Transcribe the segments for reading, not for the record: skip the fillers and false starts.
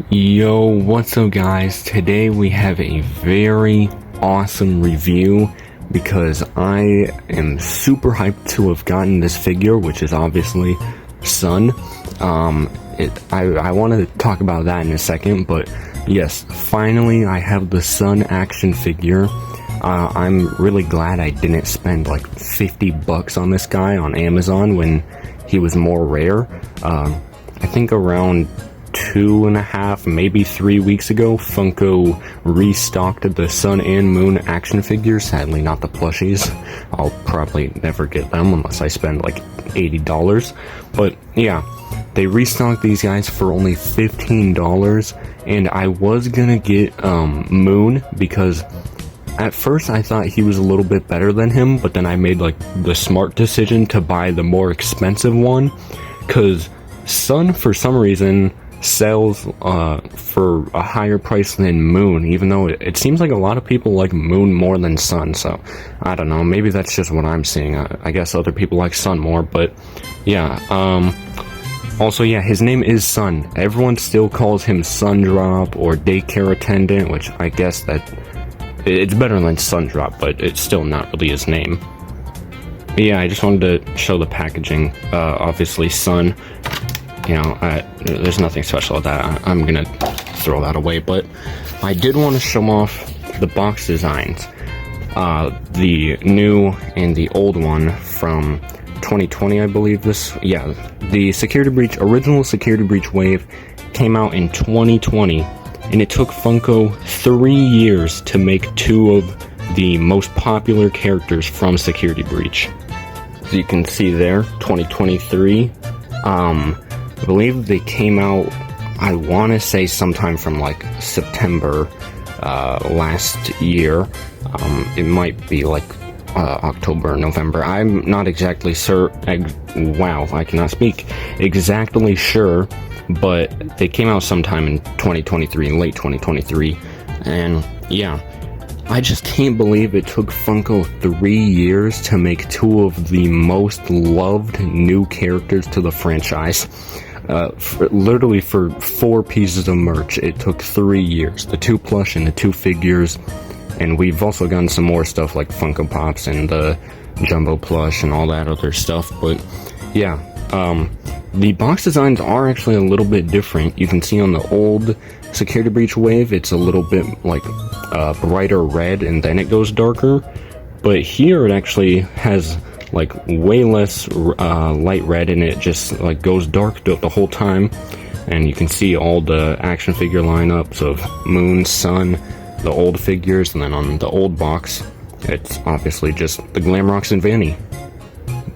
Yo, what's up guys? Today we have a very awesome review because I am super hyped to have gotten this figure, which is obviously Sun. I want to talk about that in a second, but yes, finally I have the Sun action figure. I'm really glad I didn't spend like $50 on this guy on Amazon when he was more rare. I think around 2.5, maybe 3 weeks ago, Funko restocked the Sun and Moon action figures. Sadly, not the plushies. I'll probably never get them unless I spend like $80. But yeah, they restocked these guys for only $15, and I was gonna get Moon because at first I thought he was a little bit better than him, but then I made like the smart decision to buy the more expensive one, because Sun for some reason sells for a higher price than Moon, even though it seems like a lot of people like Moon more than Sun. So I don't know, maybe that's just what I'm seeing. I guess other people like Sun more, but yeah. Also, yeah, his name is Sun. Everyone still calls him Sundrop or daycare attendant, which I guess that it's better than Sundrop, but it's still not really his name. But yeah, I just wanted to show the packaging. Obviously Sun, you know, there's nothing special with that. I'm gonna throw that away, but I did want to show off the box designs. The new and the old one from 2020, I believe this. Yeah, the original Security Breach Wave came out in 2020. And it took Funko 3 years to make two of the most popular characters from Security Breach. As you can see there, 2023. I believe they came out, I want to say sometime from like September last year. It might be like October, November. I'm not exactly sure. Wow, I cannot speak. Exactly sure. But they came out sometime in 2023, late 2023, and yeah, I just can't believe it took Funko 3 years to make two of the most loved new characters to the franchise. Literally for 4 pieces of merch, it took 3 years, the 2 plush and the 2 figures, and we've also gotten some more stuff like Funko Pops and the Jumbo plush and all that other stuff, but yeah, the box designs are actually a little bit different. You can see on the old Security Breach Wave, it's a little bit like brighter red and then it goes darker. But here it actually has like way less light red, and it just like goes dark the whole time. And you can see all the action figure lineups of Moon, Sun, the old figures, and then on the old box, it's obviously just the Glamrox and Vanny.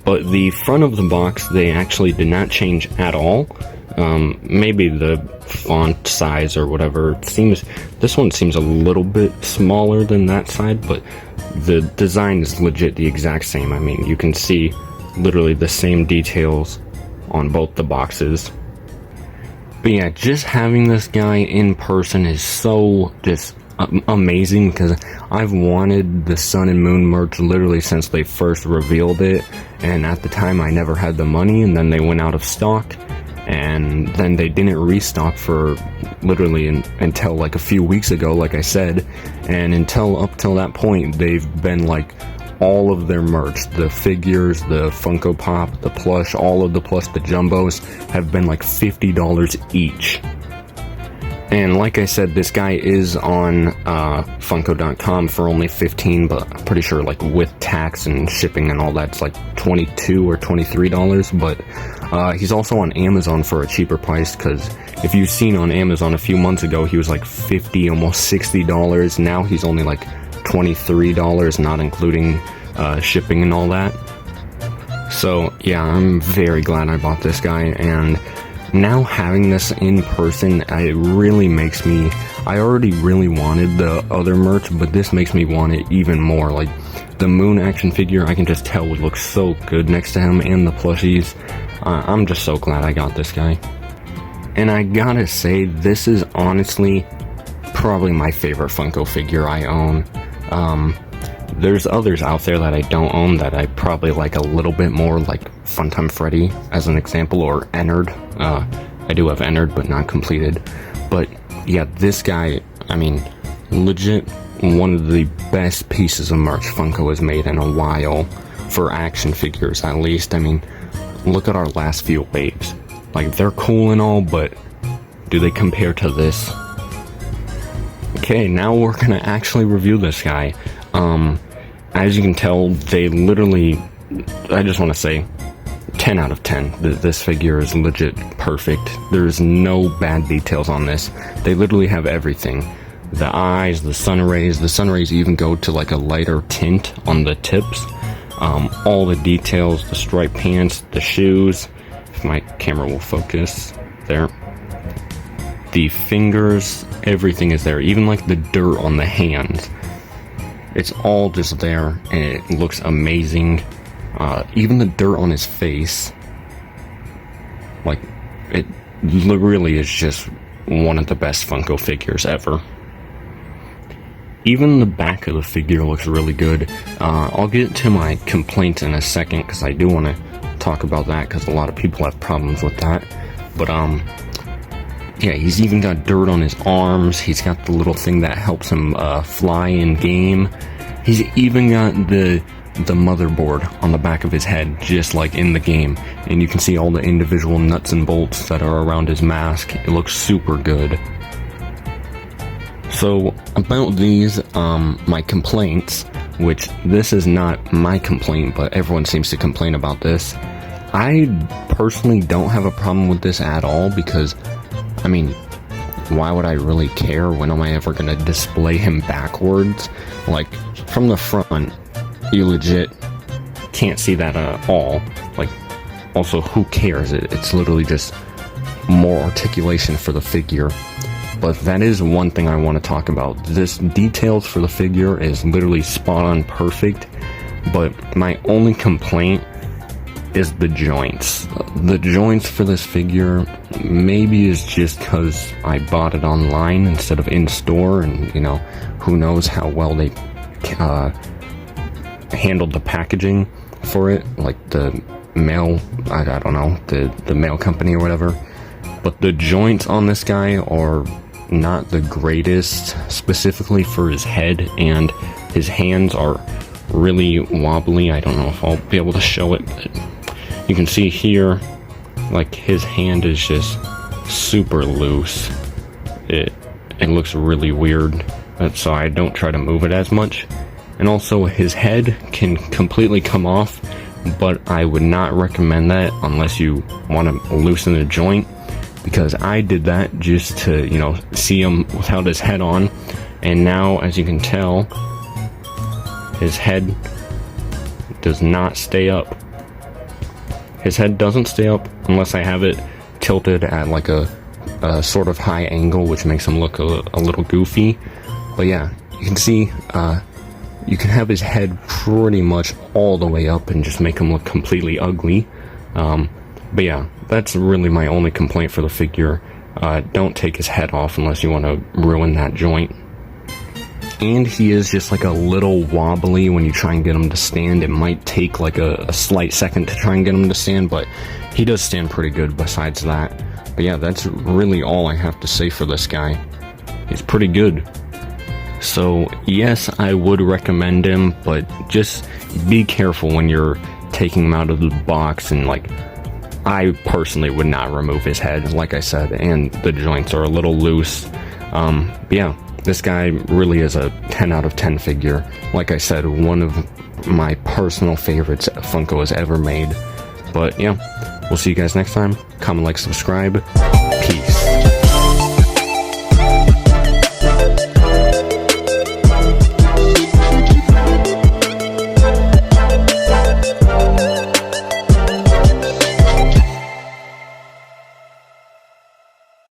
But the front of the box, they actually did not change at all. Maybe the font size or whatever. This one seems a little bit smaller than that side, but the design is legit the exact same. I mean, you can see literally the same details on both the boxes. But yeah, just having this guy in person is so just amazing, because I've wanted the Sun and Moon merch literally since they first revealed it, and at the time I never had the money, and then they went out of stock, and then they didn't restock for literally until like a few weeks ago, like I said, and up till that point they've been like all of their merch, the figures, the Funko Pop, the plush, all of the plush, the jumbos have been like $50 each. And like I said, this guy is on Funko.com for only $15, but I'm pretty sure like with tax and shipping and all that, it's like $22 or $23. But he's also on Amazon for a cheaper price, because if you've seen on Amazon a few months ago, he was like $50, almost $60. Now he's only like $23, not including shipping and all that. So yeah, I'm very glad I bought this guy, and now having this in person, it really makes me, I already really wanted the other merch, but this makes me want it even more. Like the Moon action figure, I can just tell would look so good next to him, and the plushies. I'm just so glad I got this guy. And I gotta say, this is honestly probably my favorite Funko figure I own. There's others out there that I don't own that I probably like a little bit more, like Funtime Freddy as an example, or Ennard. I do have entered, but not completed. But yeah, this guy, I mean, legit one of the best pieces of merch Funko has made in a while, for action figures at least. I mean, look at our last few waves. Like, they're cool and all, but do they compare to this? Okay, now we're gonna actually review this guy. As you can tell, they literally, I just want to say, 10 out of 10. This figure is legit perfect. There's no bad details on this. They literally have everything. The eyes, the sun rays even go to like a lighter tint on the tips. All the details, the striped pants, the shoes, if my camera will focus, there. The fingers, everything is there, even like the dirt on the hands. It's all just there, and it looks amazing. Even the dirt on his face, like, it really is just one of the best Funko figures ever. Even the back of the figure looks really good. I'll get to my complaints in a second, because I do want to talk about that, because a lot of people have problems with that. But yeah, he's even got dirt on his arms. He's got the little thing that helps him fly in game. He's even got the motherboard on the back of his head, just like in the game. And you can see all the individual nuts and bolts that are around his mask. It looks super good. So, about these, my complaints, which this is not my complaint, but everyone seems to complain about this. I personally don't have a problem with this at all, because, I mean, why would I really care? When am I ever going to display him backwards? Like, from the front, you legit can't see that at all. Like, also, who cares? It's literally just more articulation for the figure. But that is one thing I want to talk about. This details for the figure is literally spot on perfect, but my only complaint is the joints. The joints for this figure maybe is just because I bought it online instead of in store, and you know, who knows how well they handled the packaging for it, like the mail, I don't know, the mail company or whatever. But the joints on this guy are not the greatest, specifically for his head, and his hands are really wobbly. I don't know if I'll be able to show it, but you can see here, like, his hand is just super loose. It looks really weird, so I don't try to move it as much. And also, his head can completely come off, but I would not recommend that unless you want to loosen the joint, because I did that just to, you know, see him without his head on, and now, as you can tell, his head does not stay up. His head doesn't stay up unless I have it tilted at like a sort of high angle, which makes him look a little goofy. But yeah, you can see, you can have his head pretty much all the way up and just make him look completely ugly. But yeah, that's really my only complaint for the figure. Don't take his head off unless you want to ruin that joint. And he is just like a little wobbly when you try and get him to stand. It might take like a slight second to try and get him to stand, but he does stand pretty good besides that. But yeah, that's really all I have to say for this guy. He's pretty good. So yes, I would recommend him, but just be careful when you're taking him out of the box, and like, I personally would not remove his head, like I said, and the joints are a little loose. But yeah, this guy really is a 10 out of 10 figure. Like I said, one of my personal favorites Funko has ever made. But yeah, we'll see you guys next time. Comment, like, subscribe.